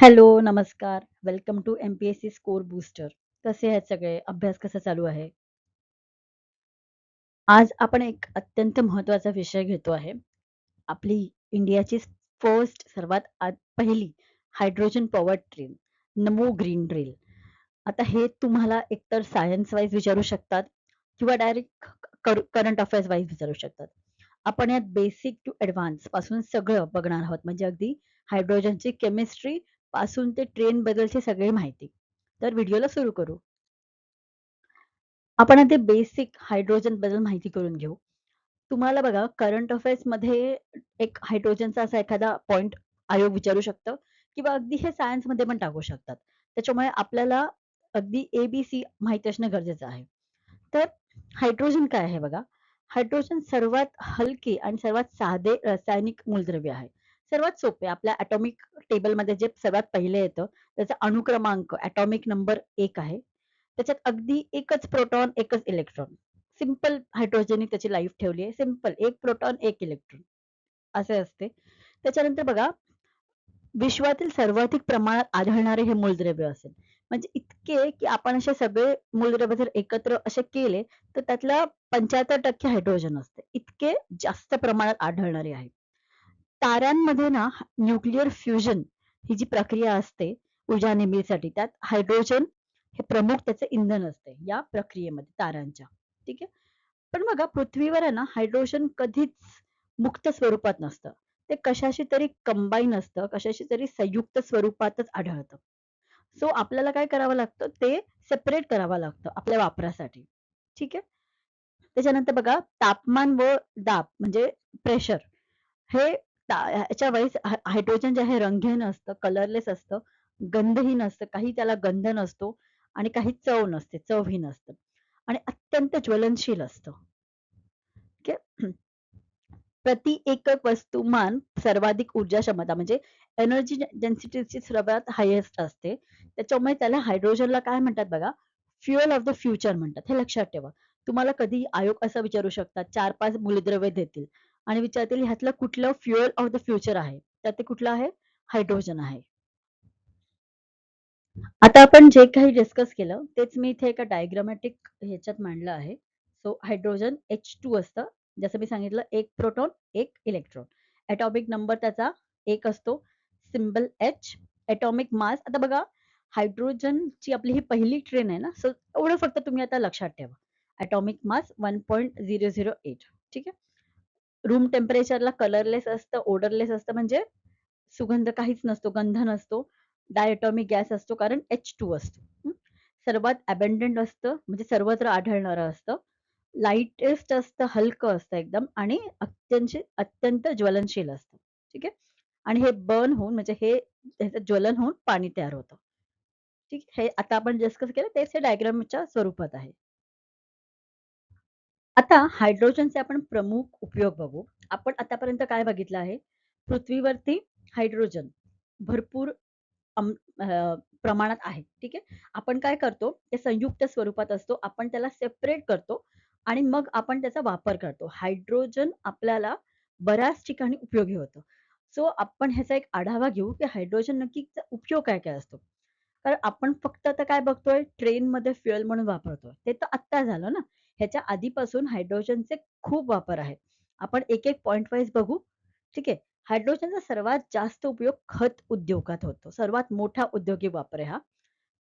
Hello, नमस्कार. Welcome to MPSC score booster. कसे आहेत सगळे? अभ्यास कसा चालू आहे? आज आपण एक अत्यंत महत्त्वाचा विषय घेतो आहे. आपली इंडियाची फर्स्ट सर्वात पहिली हायड्रोजन पॉवर ट्रेन, नमो ग्रीन रेल. आता हे तुम्हाला एकतर सायन्स वाईज विचारू शकतात किंवा डायरेक्ट करंट अफेअर्स वाईज विचारू शकतात. आपण यात बेसिक टू ॲडव्हान्स पासून सगळं बघणार आहोत. म्हणजे अगदी हायड्रोजनची केमिस्ट्री पासून ते ट्रेन बद्दलची सगळी माहिती. तर व्हिडिओला सुरू करू. आपण आधी बेसिक हायड्रोजन बद्दल माहिती करून घेऊ. तुम्हाला बघा करंट अफेअर्समध्ये एक हायड्रोजनचा असा एखादा पॉइंट आयोग विचारू शकतं किंवा अगदी हे सायन्समध्ये पण टाकू शकतात. त्याच्यामुळे आपल्याला अगदी ए-बी-सी माहीत असणं गरजेचं आहे. तर हायड्रोजन काय आहे बघा? हायड्रोजन सर्वात हलके आणि सर्वात साधे रासायनिक मूलद्रव्य आहे. सर्वात सोपे आपल्या ॲटॉमिक टेबलमध्ये जे सर्वात पहिले येतं त्याचा अणुक्रमांक ॲटॉमिक नंबर 1 आहे. त्याच्यात अगदी एकच प्रोटॉन, एकच इलेक्ट्रॉन. सिंपल हायड्रोजनने त्याची लाईफ ठेवली आहे. सिंपल 1 प्रोटॉन, 1 इलेक्ट्रॉन असे असते. त्याच्यानंतर बघा विश्वातील सर्वाधिक प्रमाणात आढळणारे हे मूलद्रव्य असेल. म्हणजे इतके की आपण असे सगळे मूलद्रव्य जर एकत्र असे केले तर त्यातलं 75% हायड्रोजन असते. इतके जास्त प्रमाणात आढळणारे आहे. ताऱ्यांमध्ये ना न्यूक्लिअर फ्युजन ही जी प्रक्रिया असते ऊर्जा निर्मितीसाठी त्यात हायड्रोजन हे प्रमुख त्याचे इंधन असते या प्रक्रियेमध्ये ताऱ्यांच्या. ठीक आहे. पण बघा पृथ्वीवर आहे ना हायड्रोजन कधीच मुक्त स्वरूपात नसतं. ते कशाशी तरी कंबाईन असतं, कशाशी तरी संयुक्त स्वरूपातच आढळतं. सो आपल्याला काय करावं लागतं ते सेपरेट करावं लागतं आपल्या वापरासाठी. ठीक आहे. त्याच्यानंतर बघा तापमान व दाब म्हणजे प्रेशर हे ह्याच्या वेळेस हायड्रोजन जे आहे रंगहीन असतं, कलरलेस असतं, गंधहीन असतं, काही त्याला गंध नसतो आणि काही चव नसते, चवहीन असतं आणि अत्यंत ज्वलनशील असतं. ठीक आहे. प्रति एकक वस्तुमान सर्वाधिक ऊर्जा क्षमता म्हणजे एनर्जी डेन्सिटीची सर्वात हायेस्ट असते. त्याच्यामुळे त्याला हायड्रोजनला काय म्हणतात बघा, फ्युअल ऑफ द फ्युचर म्हणतात. हे लक्षात ठेवा. तुम्हाला कधी आयोग असं विचारू शकतात, 4-5 मूलद्रव्ये देतील आणि विचारतील ह्यातलं कुठलं फ्युअल ऑफ द फ्युचर आहे? तर ते कुठलं आहे? हायड्रोजन आहे. आता आपण जे काही डिस्कस केलं, तेच मी इथे एका डायग्रामॅटिक ह्याच्यात मांडलं आहे. सो हायड्रोजन H2 असतं. जसं मी सांगितलं 1 प्रोटॉन, 1 इलेक्ट्रॉन. एटॉमिक नंबर त्याचा 1 असतो. Symbol H. एटॉमिक मास आता बघा हायड्रोजनची आपली ही पहिली ट्रेन आहे ना, सो एवढं फक्त तुम्ही आता लक्षात ठेवा. एटॉमिक मास 1.008 ठीक आहे. रूम टेम्परेचरला कलरलेस असतं, ओडरलेस असतं म्हणजे सुगंध काहीच नसतो, गंध नसतो. डायटॉमिक गॅस असतो कारण H2 असतो. सर्वात अबंडंट असतं म्हणजे सर्वत्र आढळणारं असतं. लाईटेस्ट असतं, हलकं असतं एकदम आणि अत्यंत ज्वलनशील असतं. ठीक आहे. आणि हे बर्न होऊन म्हणजे हे त्याचं ज्वलन होऊन पाणी तयार होतं. ठीक आहे. हे आता आपण डिस्कस केलं तेच हे डायग्रामच्या स्वरूपात आहे. आता हायड्रोजनचे आपण प्रमुख उपयोग बघू. आपण आतापर्यंत काय बघितलं आहे? पृथ्वीवरती हायड्रोजन भरपूर अं, प्रमाणात आहे. ठीक आहे. आपण काय करतो, ते संयुक्त स्वरूपात असतो. आपण त्याला सेपरेट करतो आणि मग आपण त्याचा वापर करतो. हायड्रोजन आपल्याला बऱ्याच ठिकाणी उपयोगी होतं. सो आपण ह्याचा एक आढावा घेऊ, की हायड्रोजन नक्की उपयोग काय-काय असतो. कारण आपण फक्त आता काय बघतोय, ट्रेनमध्ये फ्युअल म्हणून वापरतोय. ते तर आत्ता झालं ना. ह्याच्या आधीपासून हायड्रोजनचे खूप वापर आहेत. आपण एक-एक पॉइंट वाईज बघू. ठीक आहे. हायड्रोजनचा सर्वात जास्त उपयोग खत उद्योगात होतो. सर्वात मोठा औद्योगिक वापर आहे हा.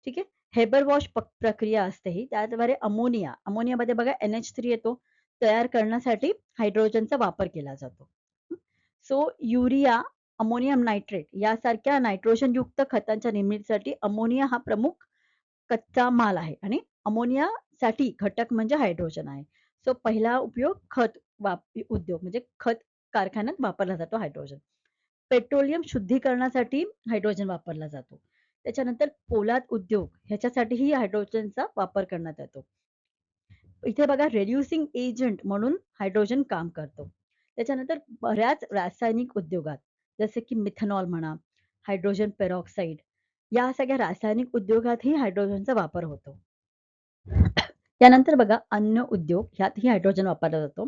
ठीक आहे. हेबर वॉश प्रक्रिया असते ही. त्याद्वारे अमोनियामध्ये बघा NH3 येतो. तयार करण्यासाठी हायड्रोजनचा वापर केला जातो. सो युरिया, अमोनियम नायट्रेट यासारख्या नायट्रोजनयुक्त खतांच्या निर्मितीसाठी अमोनिया हा प्रमुख कच्चा माल आहे आणि अमोनियासाठी घटक म्हणजे हायड्रोजन आहे. सो पहिला उपयोग उद्योग म्हणजे खत कारखान्यात वापरला जातो हायड्रोजन. पेट्रोलियम शुद्धीकरणासाठी हायड्रोजन वापरला जातो. त्याच्यानंतर पोलाद उद्योग ह्याच्यासाठीही हायड्रोजनचा वापर करण्यात येतो. इथे बघा रेड्युसिंग एजंट म्हणून हायड्रोजन काम करतो. त्याच्यानंतर बऱ्याच रासायनिक उद्योगात जसे की मिथेनॉल म्हणा, हायड्रोजन पेरॉक्साईड या सगळ्या रासायनिक उद्योगातही हायड्रोजनचा वापर होतो. त्यानंतर बघा अन्न उद्योग ह्यातही हायड्रोजन वापरला जातो.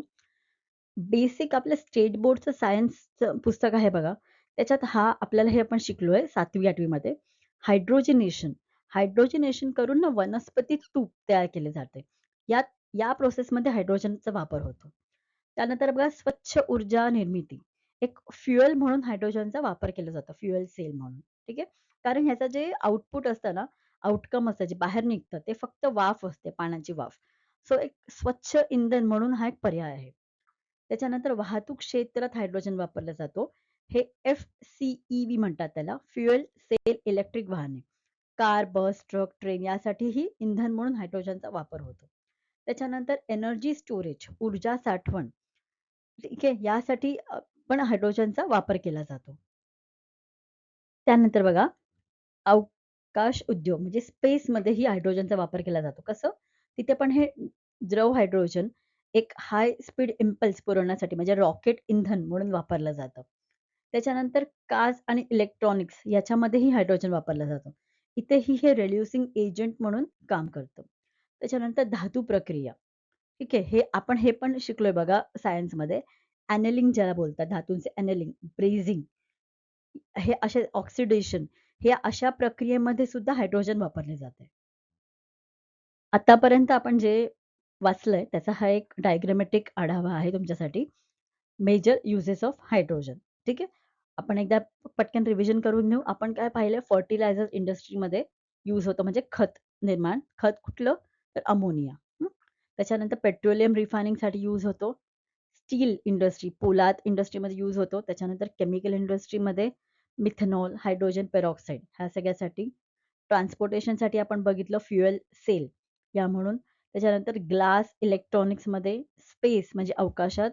बेसिक आपलं स्टेट बोर्डचं सायन्सचं पुस्तक आहे बघा. त्याच्यात हा आपल्याला हे आपण शिकलोय 7वी-8वी मध्ये हायड्रोजनेशन. हायड्रोजनेशन करून ना वनस्पती तूप तयार केले जाते. यात या प्रोसेसमध्ये हायड्रोजनचा वापर होतो. त्यानंतर बघा स्वच्छ ऊर्जा निर्मिती. एक फ्युएल म्हणून हायड्रोजनचा वापर केला जातो. फ्युएल सेल म्हणून. ठीक आहे. कारण ह्याचं जे आउटपुट असतं ना, आउटकम असतं जे बाहेर निघतं ते फक्त वाफ असते, पाण्याची वाफ. सो एक स्वच्छ इंधन म्हणून हा एक पर्याय आहे. त्याच्यानंतर वाहतूक क्षेत्रात हायड्रोजन वापरला जातो. हे FCEV म्हणतात त्याला, फ्युएल सेल इलेक्ट्रिक वाहने. कार, बस, ट्रक, ट्रेन यासाठीही इंधन म्हणून हायड्रोजनचा वापर होतो. त्याच्यानंतर एनर्जी स्टोरेज, ऊर्जा साठवण. ठीक आहे. यासाठी पण हायड्रोजनचा वापर केला जातो. त्यानंतर बघा अवकाश उद्योग म्हणजे स्पेसमध्येही हायड्रोजनचा वापर केला जातो. कसं? तिथे पण हे द्रव हायड्रोजन एक हाय स्पीड इम्पल्स पुरवण्यासाठी म्हणजे रॉकेट इंधन म्हणून वापरलं जातं. त्याच्यानंतर कार्स आणि इलेक्ट्रॉनिक्स याच्यामध्येही हायड्रोजन वापरलं जातं. इथेही हे रिड्युसिंग एजंट म्हणून काम करतं. त्याच्यानंतर धातू प्रक्रिया. ठीक आहे. हे आपण हे पण शिकलोय बघा सायन्समध्ये. एनेलिंग ज्याला बोलतात धातूंचे एनेलिंग, ब्रेझिंग हे असे ऑक्सिडेशन हे अशा प्रक्रियेमध्ये सुद्धा हायड्रोजन वापरले जाते. आतापर्यंत आपण जे वाचलंय त्याचा हा एक डायग्रामॅटिक आढावा आहे तुमच्यासाठी. Major uses of hydrogen. ठीक आहे. आपण एकदा पटकन रिव्हिजन करून घेऊ. आपण काय पाहिलं फर्टिलायझर इंडस्ट्रीमध्ये यूज होतं म्हणजे खत निर्माण. खत कुठलं? तर अमोनिया. त्याच्यानंतर पेट्रोलियम रिफायनिंगसाठी यूज होतो. स्टील इंडस्ट्री, पोलाद इंडस्ट्रीमध्ये यूज होतो. त्याच्यानंतर केमिकल इंडस्ट्रीमध्ये मिथेनॉल, हायड्रोजन पेरॉक्साईड ह्या सगळ्यासाठी. ट्रान्सपोर्टेशनसाठी आपण बघितलं फ्युएल सेल या म्हणून. त्याच्यानंतर ग्लास इलेक्ट्रॉनिक्समध्ये स्पेस म्हणजे अवकाशात.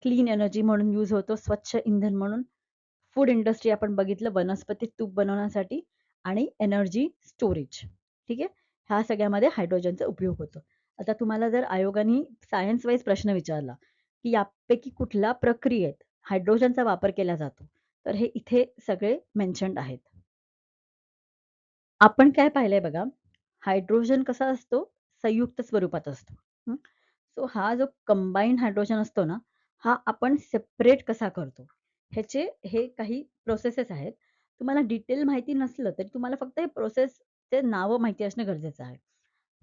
क्लीन एनर्जी म्हणून यूज होतो, स्वच्छ इंधन म्हणून. फूड इंडस्ट्री आपण बघितलं वनस्पती तूप बनवण्यासाठी आणि एनर्जी स्टोरेज. ठीक आहे. ह्या सगळ्यामध्ये हायड्रोजनचा उपयोग होतो. आता तुम्हाला जर आयोगाने सायन्स वाईज प्रश्न विचारला, की यापैकी कुठल्या प्रक्रियेत हायड्रोजनचा वापर केला जातो? तर हे इथे सगळे मेन्शन्ड आहेत. आपण काय पाहिलंय बघा, हायड्रोजन कसा असतो? संयुक्त स्वरूपात असतो. हं. सो हा जो कंबाईन्ड हायड्रोजन असतो ना, हा आपण सेपरेट कसा करतो? ह्याचे हे काही प्रोसेसेस आहेत. तुम्हाला डिटेल माहिती नसलं तरी तुम्हाला फक्त हे प्रोसेसचे नावं माहिती असणं गरजेचं आहे.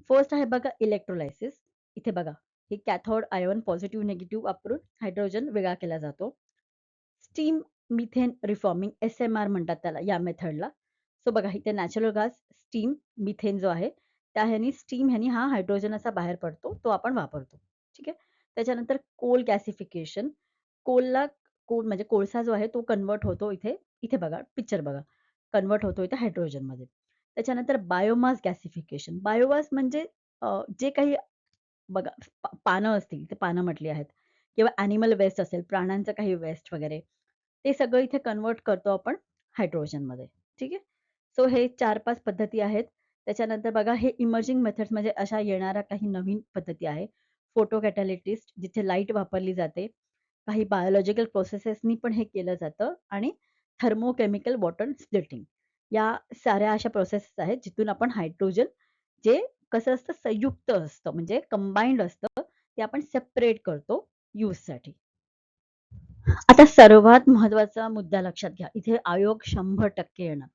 फर्स्ट आहे बघा इलेक्ट्रोलायसिस. इथे बघा, हे कॅथोड आयन पॉझिटिव्ह, निगेटिव्ह वापरून हायड्रोजन वेगळा केला जातो. स्टीम मिथेन रिफॉर्मिंग SMR म्हणतात त्याला या मेथडला. सो बघा इथे नॅचरल गॅस, स्टीम, मिथेन जो आहे त्या ह्यानी स्टीम ह्यानी हा हायड्रोजन असा बाहेर पडतो, तो आपण वापरतो. ठीक आहे. त्याच्यानंतर कोल गॅसिफिकेशन. कोलला कोल म्हणजे कोळसा जो आहे तो कन्व्हर्ट होतो इथे. इथे बघा पिक्चर बघा. कन्व्हर्ट होतो इथे हायड्रोजनमध्ये. त्याच्यानंतर बायोमास गॅसिफिकेशन. बायोमास म्हणजे जे काही बघा पानं असतील, ते पानं म्हटली आहेत किंवा ॲनिमल वेस्ट असेल, प्राण्यांचं काही वेस्ट वगैरे, ते सगळं इथे कन्व्हर्ट करतो आपण हायड्रोजनमध्ये. ठीक आहे. सो हे 4-5 पद्धती आहेत. त्याच्यानंतर बघा हे इमर्जिंग मेथड्स म्हणजे अशा येणाऱ्या काही नवीन पद्धती आहे. फोटो कॅटॅलिटिस्ट जिथे लाईट वापरली जाते. काही बायोलॉजिकल प्रोसेसेसनी पण हे केलं जातं आणि थर्मोकेमिकल वॉटर स्प्लिटिंग या साऱ्या अशा प्रोसेसेस आहेत, जिथून आपण हायड्रोजन जे कसं असतं संयुक्त असतं म्हणजे कंबाइंड असतं, ते आपण सेपरेट करतो यूजसाठी. आता सर्वात महत्त्वाचा मुद्दा लक्षात घ्या. इथे आयोग 100% येणार.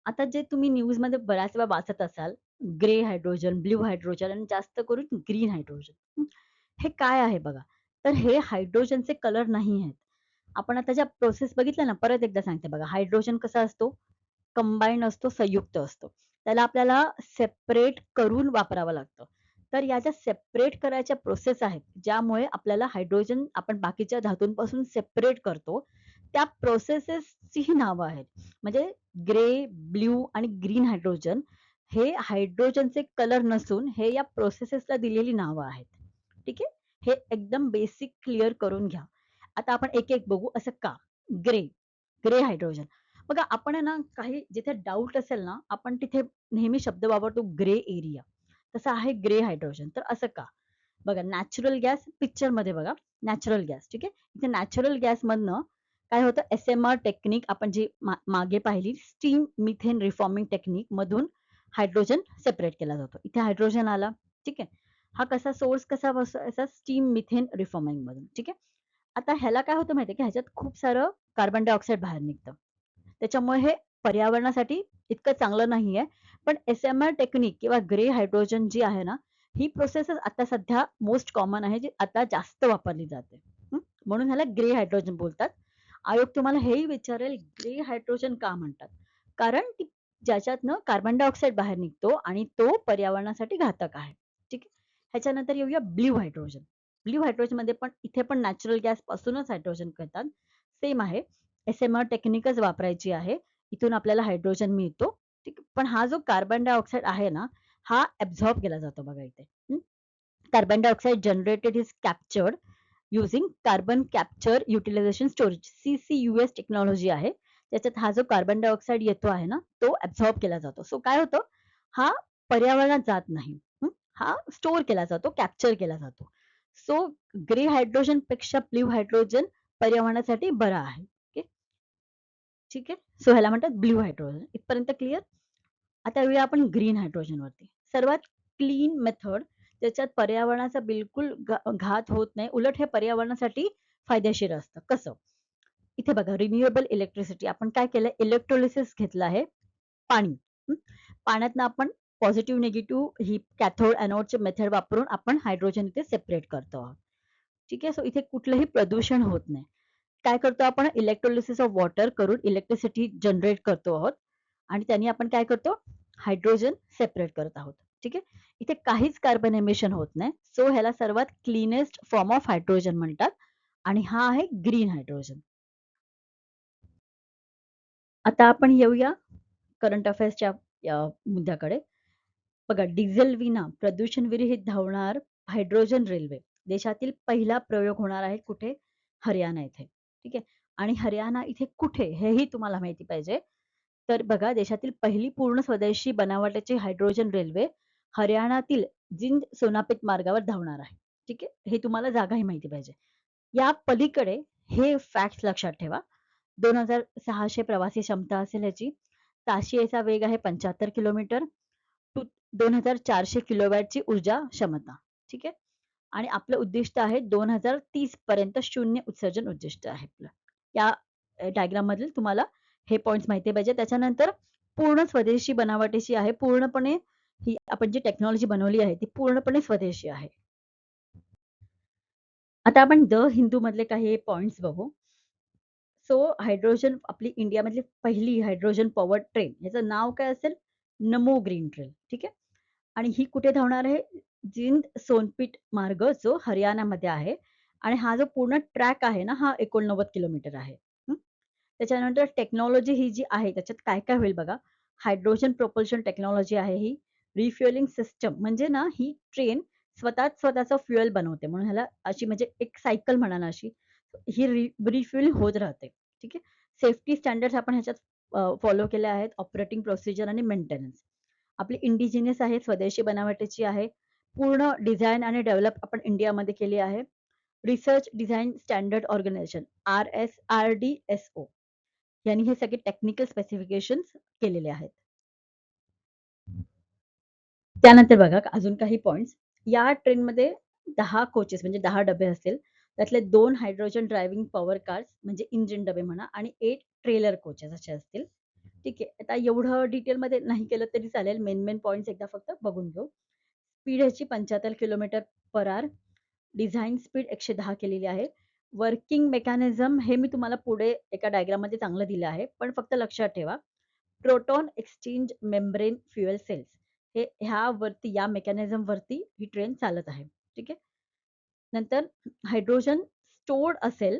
आता जे तुम्ही न्यूजमध्ये बऱ्याच वेळा वाचत असाल, ग्रे हायड्रोजन, ब्लू हायड्रोजन आणि जास्त करून ग्रीन हायड्रोजन. हे काय आहे बघा. तर हे हायड्रोजनचे कलर नाही आहेत. आपण आता ज्या प्रोसेस बघितल्या ना, परत एकदा सांगते बघा. हायड्रोजन कसा असतो? कंबाईंड असतो, संयुक्त असतो. त्याला आपल्याला सेपरेट करून वापरावं लागतं. तर या ज्या सेपरेट करायच्या प्रोसेस आहेत, ज्यामुळे आपल्याला हायड्रोजन आपण बाकीच्या धातूंपासून सेपरेट करतो, त्या प्रोसेसेसची ही नावं आहेत. म्हणजे ग्रे, ब्लू आणि ग्रीन हायड्रोजन हे हायड्रोजनचे कलर नसून हे या प्रोसेसेसला दिलेली नावं आहेत. ठीक आहे. हे एकदम बेसिक क्लिअर करून घ्या. आता आपण एक-एक बघू. असं का? Grey, grey hydrogen. बघा आपण आहे ना काही जिथे डाऊट असेल ना, आपण तिथे नेहमी शब्द वापरतो ग्रे एरिया. तसं आहे ग्रे हायड्रोजन. तर असं का? बघा नॅचरल गॅस पिक्चरमध्ये बघा. नॅचरल गॅस ठीक आहे. इथे नॅचरल गॅसमधनं काय होतं SMR टेक्निक आपण जी मागे पाहिली स्टीम मिथेन रिफॉर्मिंग टेक्निक मधून हायड्रोजन सेपरेट केला जातो. इथे हायड्रोजन आला. ठीक आहे. हा कसा सोर्स कसा बसायचा स्टीम मिथेन रिफॉर्मिंग मधून. ठीक आहे. आता ह्याला काय होतं माहिती आहे, की ह्याच्यात खूप सारं कार्बन डायऑक्साईड बाहेर निघतं. त्याच्यामुळे हे पर्यावरणासाठी इतकं चांगलं नाहीये. पण एस-एम-आर टेक्निक किंवा ग्रे हायड्रोजन जी आहे ना, ही प्रोसेसच आता सध्या मोस्ट कॉमन आहे, जी आता जास्त वापरली जाते. हं. म्हणून ह्याला ग्रे हायड्रोजन बोलतात. आयोग तुम्हाला हेही विचारेल, ग्रे हायड्रोजन का म्हणतात? कारण की ज्याच्यातनं कार्बन डायऑक्साईड बाहेर निघतो आणि तो पर्यावरणासाठी घातक आहे. ठीक आहे. ह्याच्यानंतर येऊया ब्लू हायड्रोजन. ब्लू हायड्रोजनमध्ये पण इथे पण नॅचरल गॅस पासूनच हायड्रोजन करतात. सेम आहे. एस-एम-आर टेक्निकच वापरायची आहे. इथून आपल्याला हायड्रोजन मिळतो. ठीक आहे. पण हा जो कार्बन डायऑक्साईड आहे ना, हा ॲब्झॉर्ब केला जातो बघा इथे. हं. Carbon dioxide generated is captured using carbon capture utilization storage CCUS technology आहे. त्याच्यात हा जो कार्बन डायऑक्साईड येतो आहे ना, तो ॲब्झॉर्ब केला जातो. सो काय होतं, हा पर्यावरणात जात नाही. हं. हा स्टोअर केला जातो, कॅप्चर केला जातो. सो ग्रे हायड्रोजनपेक्षा ब्लू हायड्रोजन पर्यावरणासाठी बरा आहे. ओके. ठीक आहे. सो ह्याला म्हणतात ब्लू हायड्रोजन. इथपर्यंत क्लिअर? आता येऊया आपण ग्रीन हायड्रोजनवरती. सर्वात क्लीन मेथड त्याच्यात पर्यावरणाचा बिलकुल घात होत नाही. उलट हे पर्यावरणासाठी फायदेशीर असतं. कसं? इथे बघा रिन्युएबल इलेक्ट्रिसिटी आपण काय केलंय इलेक्ट्रोलिसिस घेतलं आहे पाणी. हं. पाण्यातनं आपण पॉझिटिव्ह, निगेटिव्ह ही कॅथोड, एनोडची मेथड वापरून आपण हायड्रोजन इथे सेपरेट करतो आहोत. ठीक आहे. सो इथे कुठलंही प्रदूषण होत नाही. काय करतो आपण इलेक्ट्रोलिसिस ऑफ वॉटर करून इलेक्ट्रिसिटी जनरेट करतो आहोत आणि त्यांनी आपण काय करतो हायड्रोजन सेपरेट करत आहोत. ठीक आहे. इथे काहीच कार्बन एमिशन होत नाही. सो ह्याला सर्वात क्लीनेस्ट फॉर्म ऑफ हायड्रोजन म्हणतात आणि हा आहे ग्रीन हायड्रोजन. आता आपण येऊया करंट अफेअर्सच्या मुद्द्याकडे. बघा डिझेल विना प्रदूषण विरहित धावणार हायड्रोजन रेल्वे देशातील पहिला प्रयोग होणार आहे कुठे? हरियाणा इथे. ठीक आहे. आणि हरियाणा इथे कुठे हेही तुम्हाला माहिती पाहिजे. तर बघा देशातील पहिली पूर्ण स्वदेशी बनावटाची हायड्रोजन रेल्वे हरियाणातील जिंद सोनापेट मार्गावर धावणार आहे. ठीक आहे. हे तुम्हाला जागाही माहिती पाहिजे. या पलीकडे हे फॅक्ट्स लक्षात ठेवा. 2600 प्रवासी क्षमता असेल याची. ताशी वेग आहे 75 किलोमीटर. 2400 किलोवॅटची ऊर्जा क्षमता. ठीक आहे. आणि आपलं उद्दिष्ट आहे 2030 पर्यंत शून्य उत्सर्जन उद्दिष्ट आहे आपलं. या डायग्राम मधील तुम्हाला हे पॉइंट्स माहिती पाहिजे. त्याच्यानंतर पूर्ण स्वदेशी बनावटीची आहे. पूर्णपणे ही आपण जी टेक्नॉलॉजी बनवली आहे ती पूर्णपणे स्वदेशी आहे. आता आपण द हिंदू मधले काही पॉइंट्स बघू. सो हायड्रोजन आपली इंडियामधली पहिली हायड्रोजन पॉवर ट्रेन ह्याचं नाव काय असेल? नमो ग्रीन ट्रेन. ठीक आहे. आणि ही कुठे धावणार आहे? जिंद सोनपीट मार्ग जो हरियाणामध्ये आहे आणि हा जो पूर्ण ट्रॅक आहे ना हा 89 किलोमीटर आहे. हं. त्याच्यानंतर टेक्नॉलॉजी ही जी आहे त्याच्यात काय काय होईल बघा. हायड्रोजन प्रोपल्शन टेक्नॉलॉजी आहे ही. रिफ्युएलिंग सिस्टम म्हणजे ना ही ट्रेन स्वतःच स्वतःचं फ्युएल बनवते म्हणून ह्याला अशी म्हणजे एक सायकल म्हणा ना अशी ही रिफ्युएल होत राहते. ठीक आहे. सेफ्टी स्टँडर्ड्स आपण ह्याच्यात फॉलो केले आहेत. ऑपरेटिंग प्रोसिजर आणि मेंटेनन्स. आपली इंडिजिनियस आहे, स्वदेशी बनावटीची आहे. पूर्ण डिझाइन आणि डेव्हलप आपण इंडियामध्ये केली आहे. Research design standard organization RSRDSO यांनी हे सगळे टेक्निकल स्पेसिफिकेशन्स केलेले आहेत. त्यानंतर बघा अजून काही पॉइंट्स. या ट्रेनमध्ये 10 कोचेस म्हणजे 10 डबे असतील. त्यातले 2 हायड्रोजन ड्रायव्हिंग पॉवर कार्स म्हणजे इंजिन डबे म्हणा आणि 8 ट्रेलर कोचेस असे असतील. ठीक आहे. आता एवढं डिटेलमध्ये नाही केलं तरी चालेल. मेन पॉइंट्स एकदा फक्त बघून घेऊ. स्पीड ह्याची 75 kilometre per hour. Design speed 110 केलेली आहे. वर्किंग मेकॅनिझम हे मी तुम्हाला पुढे एका डायग्राममध्ये चांगलं दिलं आहे. पण फक्त लक्षात ठेवा. Proton exchange membrane fuel cells हे ह्यावरती या मेकॅनिझम वरती ही ट्रेन चालत आहे. ठीक आहे. नंतर हायड्रोजन स्टोर्ड असेल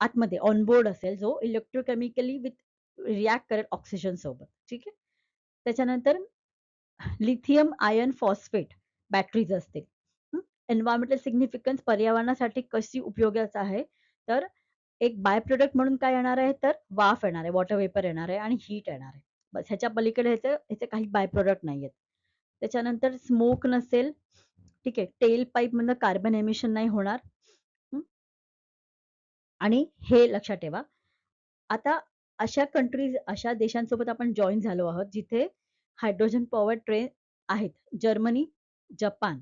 आतमध्ये ऑनबोर्ड असेल जो इलेक्ट्रोकेमिकली विथ रिॲक्ट करेल ऑक्सिजन सोबत. ठीक आहे. त्याच्यानंतर लिथियम आयर्न फॉस्फेट बॅटरीज असतील. एन्व्हायरमेंटल सिग्निफिकन्स पर्यावरणासाठी कशी उपयोगाचं आहे तर एक बाय प्रोडक्ट म्हणून काय येणार आहे तर वाफ येणार आहे, वॉटर वेपर येणार आहे आणि हीट येणार आहे. बस ह्याच्या पलीकडे ह्याचे काही बाय प्रोडक्ट नाहीयेत. त्याच्यानंतर स्मोक नसेल. ठीक आहे. टेल पाईप मधनं कार्बन एमिशन नाही होणार. हं. आणि हे लक्षात ठेवा. आता अशा कंट्रीज, अशा देशांसोबत आपण जॉइन झालो आहोत, जिथे हायड्रोजन पॉवर ट्रेन आहेत. जर्मनी, जपान,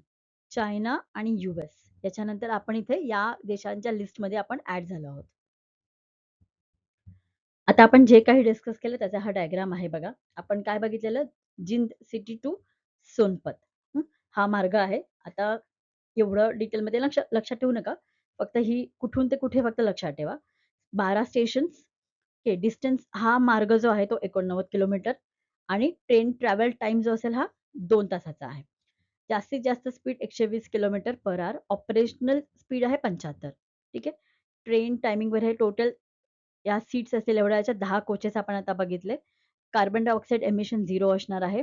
चायना आणि US. याच्यानंतर आपण इथे या देशांच्या लिस्टमध्ये आपण ॲड झालो आहोत. आता आपण जे काही डिस्कस केलं त्याचा हा डायग्राम आहे बघा. आपण काय बघितलेलं? Jind city to Sonipat. हं, हा मार्ग आहे. आता एवढं डिटेलमध्ये लक्षात ठेवू नका. फक्त ही कुठून ते कुठे फक्त लक्षात ठेवा. 12 स्टेशन्स, ओके. डिस्टन्स हा मार्ग जो आहे तो 89 किलोमीटर आणि ट्रेन ट्रॅव्हल टाईम जो असेल हा 2 तासाचा आहे. जास्तीत जास्त speed 120 kilometre per hour. Operational speed आहे 75. ठीक आहे. ट्रेन टायमिंगवर हे टोटल या सीट्स असतील एवढ्या याच्यात 10 कोचेस आपण आता बघितले. कार्बन डायऑक्साईड एमिशन 0 असणार आहे.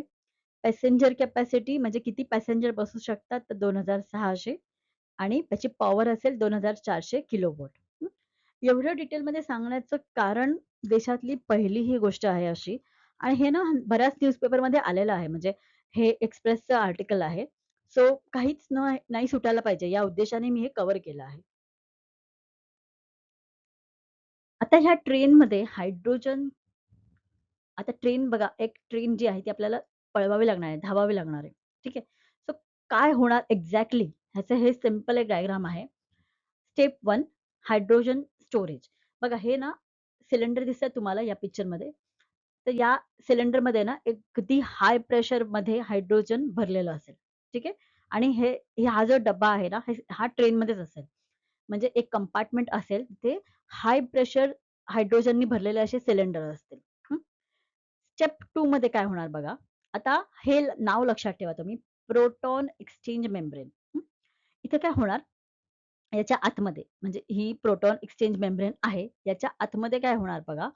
पॅसेंजर कॅपॅसिटी म्हणजे किती पॅसेंजर बसू शकतात तर 2600 आणि त्याची पॉवर असेल 2400 किलोवॉट. हं. एवढं डिटेलमध्ये सांगण्याचं कारण देशातली पहिली ही गोष्ट आहे अशी आणि हे ना बऱ्याच न्यूजपेपरमध्ये आलेलं आहे. म्हणजे हे एक्सप्रेसचं आर्टिकल आहे. सो काहीच नाही सुटायला पाहिजे या उद्देशाने मी हे कव्हर केलं आहे. आता ह्या ट्रेनमध्ये हायड्रोजन आता ट्रेन बघा, एक ट्रेन जी आहे ती आपल्याला पळवावी लागणार आहे, धावावी लागणार आहे. ठीक आहे. सो काय होणार एक्झॅक्टली ह्याचं हे सिंपल एक डायग्राम आहे. Step 1 hydrogen storage. बघा हे ना सिलेंडर दिसतंय तुम्हाला या पिक्चरमध्ये. तर या सिलेंडरमध्ये ना एक अगदी हाय प्रेशरमध्ये हायड्रोजन भरलेलं असेल. ठीक आहे. आणि हा जो डब्बा आहे ना, हा ट्रेनमध्येच असेल. म्हणजे एक कंपार्टमेंट असेल, तिथे हाय प्रेशर हायड्रोजननी भरलेले असे सिलेंडर असतील. हं. स्टेप 2 मध्ये काय होणार बघा. आता हे नाव लक्षात ठेवा तुम्ही. Proton exchange membrane. इथे काय होणार, याच्या आतमध्ये म्हणजे ही प्रोटॉन एक्सचेंज मेम्ब्रेन आहे. याच्या आतमध्ये काय होणार बघा,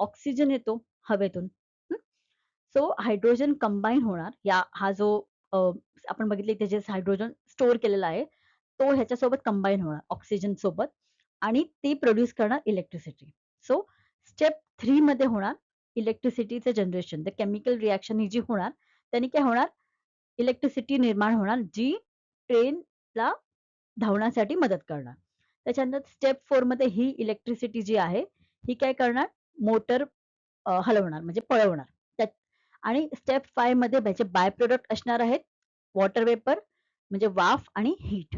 ऑक्सिजन येतो हवेतून. सो हायड्रोजन कंबाईन होणार. हा जो अ, आपण बघितले इथे जे हायड्रोजन स्टोअर केलेला आहे, तो ह्याच्यासोबत कंबाईन होणार ऑक्सिजन सोबत आणि ती प्रोड्यूस करणार इलेक्ट्रिसिटी. सो स्टेप 3 मध्ये होणार इलेक्ट्रिसिटीचं जनरेशन. द केमिकल रिएक्शन ही जी होणार, त्याने काय होणार, इलेक्ट्रिसिटी निर्माण होणार, जी ट्रेनला धावण्यासाठी मदत करणार. त्याच्यानंतर स्टेप 4 मध्ये ही इलेक्ट्रिसिटी जी आहे, ही काय करणार, मोटर हलवणार म्हणजे पळवणार. त्यात आणि स्टेप 5 मध्ये त्याचे बाय प्रॉडक्ट असणार आहेत, वॉटर वेपर म्हणजे वाफ आणि हीट.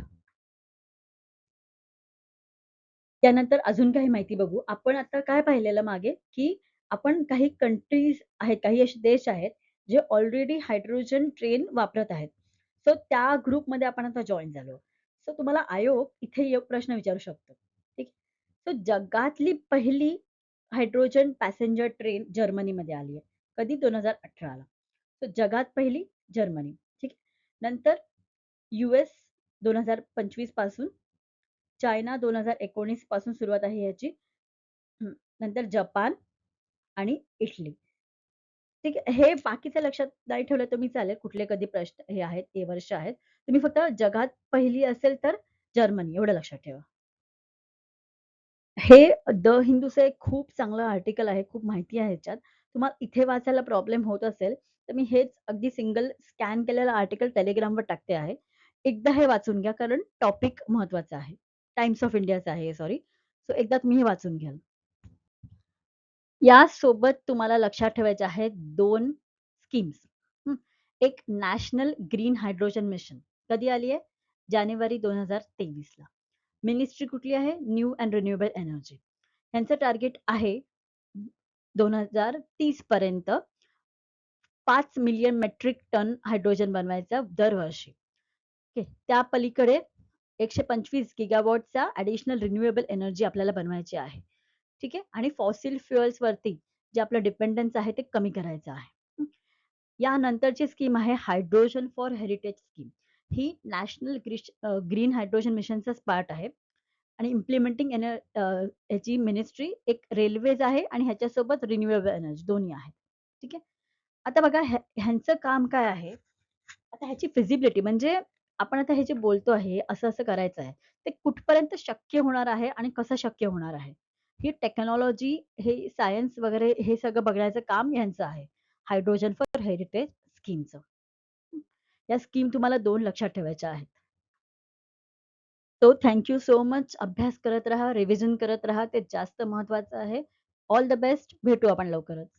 त्यानंतर अजून काही माहिती बघू. आपण आता काय पाहिलेलं मागे, की आपण काही कंट्रीज आहेत, काही असे देश आहेत, जे ऑलरेडी हायड्रोजन ट्रेन वापरत आहेत. सो त्या ग्रुपमध्ये आपण आता जॉइन झालो. सो तुम्हाला आयोग इथे एक प्रश्न विचारू शकतो. ठीक. सो जगातली पहिली हायड्रोजन पॅसेंजर ट्रेन जर्मनीमध्ये आली आहे. कधी? 2018 ला. तर जगात पहिली जर्मनी. ठीक. नंतर यूएस 2025 पासून, चायना 2019 पासून सुरुवात आहे याची. हं. नंतर जपान आणि इटली. ठीक आहे. हे बाकीचं लक्षात नाही ठेवलं तरी चालेल. कुठले कधी प्रश्न हे आहेत, हे वर्ष आहेत. तुम्ही फक्त जगात पहिली असेल तर जर्मनी एवढं लक्षात ठेवा. हे द हिंदूचं एक खूप चांगलं आर्टिकल आहे. खूप माहिती आहे ह्याच्यात. तुम्हाला इथे वाचायला प्रॉब्लेम होत असेल, तर मी हेच अगदी सिंगल स्कॅन केलेलं आर्टिकल Telegramवर टाकते आहे. एकदा हे वाचून घ्या कारण टॉपिक महत्वाचा आहे. टाइम्स ऑफ इंडियाचं आहे सॉरी. सो एकदा तुम्ही हे वाचून घ्याल. यासोबत तुम्हाला लक्षात ठेवायचे आहेत 2 स्कीम्स. हं. एक नॅशनल ग्रीन हायड्रोजन मिशन. कधी आली आहे? जानेवारी 2023 ला. मिनिस्ट्री कुठली आहे? New and renewable energy. यांचं टार्गेट आहे 2030 पर्यंत 5 मिलियन मेट्रिक टन हायड्रोजन बनवायचा दरवर्षी. ओके. त्या पलीकडे 125 गिगावॉटचा ॲडिशनल रिन्यूएबल एनर्जी आपल्याला बनवायची आहे. ठीक आहे. आणि फॉसिल फ्युएल्सवरती जे आपलं डिपेंडन्स आहे ते कमी करायचं आहे. हं. यानंतरची स्कीम आहे हायड्रोजन फॉर हेरिटेज स्कीम. ही नॅशनल ग्रीन हायड्रोजन मिशनचाच पार्ट आहे आणि इम्प्लिमेंटिंग ह्याची मिनिस्ट्री एक रेल्वेज आहे आणि ह्याच्यासोबत रिन्यूएबल एनर्जी दोन्ही आहेत. ठीक आहे. आता बघा ह्यांचं काम काय आहे? आता ह्याची फिजिबिलिटी म्हणजे आपण आता हे जे बोलतो आहे, असं-असं करायचं आहे. ते कुठपर्यंत शक्य होणार आहे आणि कसं शक्य होणार आहे? ही टेक्नॉलॉजी, हे सायन्स वगैरे हे सगळं बघण्याचं काम ह्यांचं आहे. हायड्रोजन फॉर हेरिटेज स्कीमचं. या स्कीम तुम्हाला 2 लक्षात ठेवायच्या आहेत. Thank you so much. अभ्यास करत राहा, रिव्हिजन करत राहा. ते जास्त महत्त्वाचं आहे. All the best. भेटू आपण लवकरच.